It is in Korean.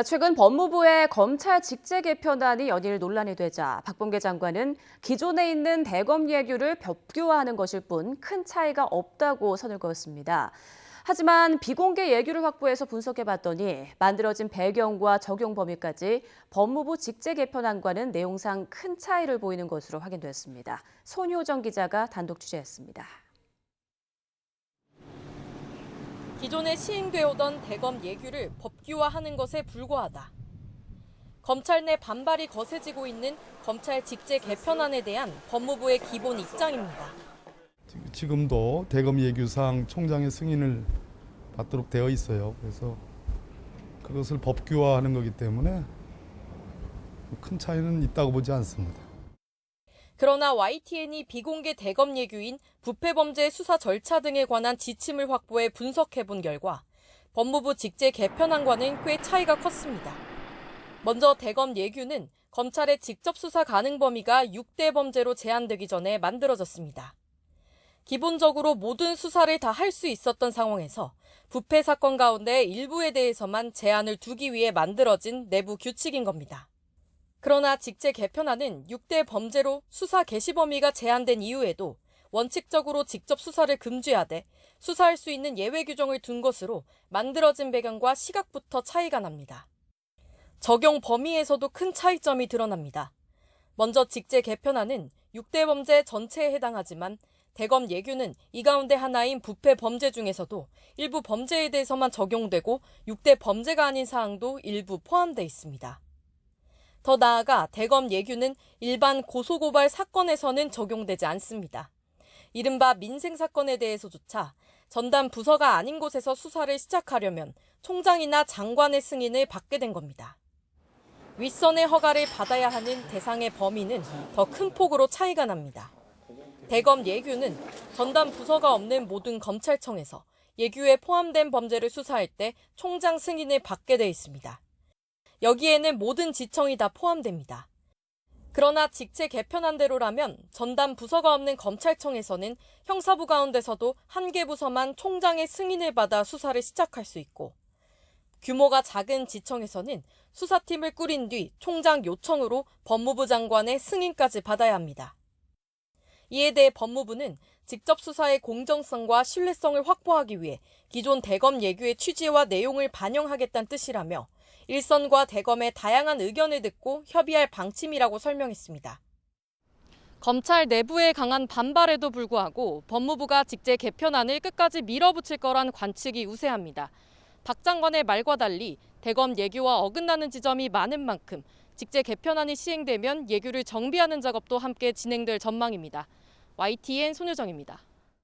최근 법무부의 검찰 직제 개편안이 연일 논란이 되자 박범계 장관은 기존에 있는 대검 예규를 법규화하는 것일 뿐 큰 차이가 없다고 선을 그었습니다. 하지만 비공개 예규를 확보해서 분석해봤더니 만들어진 배경과 적용 범위까지 법무부 직제 개편안과는 내용상 큰 차이를 보이는 것으로 확인됐습니다. 손효정 기자가 단독 취재했습니다. 기존에 시행되어 오던 대검 예규를 법규화하는 것에 불과하다. 검찰 내 반발이 거세지고 있는 검찰 직제 개편안에 대한 법무부의 기본 입장입니다. 지금도 대검 예규상 총장의 승인을 받도록 되어 있어요. 그래서 그것을 법규화하는 거기 때문에 큰 차이는 있다고 보지 않습니다. 그러나 YTN이 비공개 대검 예규인 부패범죄 수사 절차 등에 관한 지침을 확보해 분석해본 결과 법무부 직제 개편안과는 꽤 차이가 컸습니다. 먼저 대검 예규는 검찰의 직접 수사 가능 범위가 6대 범죄로 제한되기 전에 만들어졌습니다. 기본적으로 모든 수사를 다 할 수 있었던 상황에서 부패 사건 가운데 일부에 대해서만 제한을 두기 위해 만들어진 내부 규칙인 겁니다. 그러나 직제 개편안은 6대 범죄로 수사 개시 범위가 제한된 이후에도 원칙적으로 직접 수사를 금지하되 수사할 수 있는 예외 규정을 둔 것으로 만들어진 배경과 시각부터 차이가 납니다. 적용 범위에서도 큰 차이점이 드러납니다. 먼저 직제 개편안은 6대 범죄 전체에 해당하지만 대검 예규는 이 가운데 하나인 부패 범죄 중에서도 일부 범죄에 대해서만 적용되고 6대 범죄가 아닌 사항도 일부 포함돼 있습니다. 더 나아가 대검 예규는 일반 고소고발 사건에서는 적용되지 않습니다. 이른바 민생사건에 대해서조차 전담 부서가 아닌 곳에서 수사를 시작하려면 총장이나 장관의 승인을 받게 된 겁니다. 윗선의 허가를 받아야 하는 대상의 범위는 더 큰 폭으로 차이가 납니다. 대검 예규는 전담 부서가 없는 모든 검찰청에서 예규에 포함된 범죄를 수사할 때 총장 승인을 받게 돼 있습니다. 여기에는 모든 지청이 다 포함됩니다. 그러나 직제 개편안대로라면 전담 부서가 없는 검찰청에서는 형사부 가운데서도 한 개 부서만 총장의 승인을 받아 수사를 시작할 수 있고 규모가 작은 지청에서는 수사팀을 꾸린 뒤 총장 요청으로 법무부 장관의 승인까지 받아야 합니다. 이에 대해 법무부는 직접 수사의 공정성과 신뢰성을 확보하기 위해 기존 대검 예규의 취지와 내용을 반영하겠다는 뜻이라며 일선과 대검의 다양한 의견을 듣고 협의할 방침이라고 설명했습니다. 검찰 내부의 강한 반발에도 불구하고 법무부가 직제 개편안을 끝까지 밀어붙일 거란 관측이 우세합니다. 박 장관의 말과 달리 대검 예규와 어긋나는 지점이 많은 만큼 직제 개편안이 시행되면 예규를 정비하는 작업도 함께 진행될 전망입니다. YTN 손효정입니다.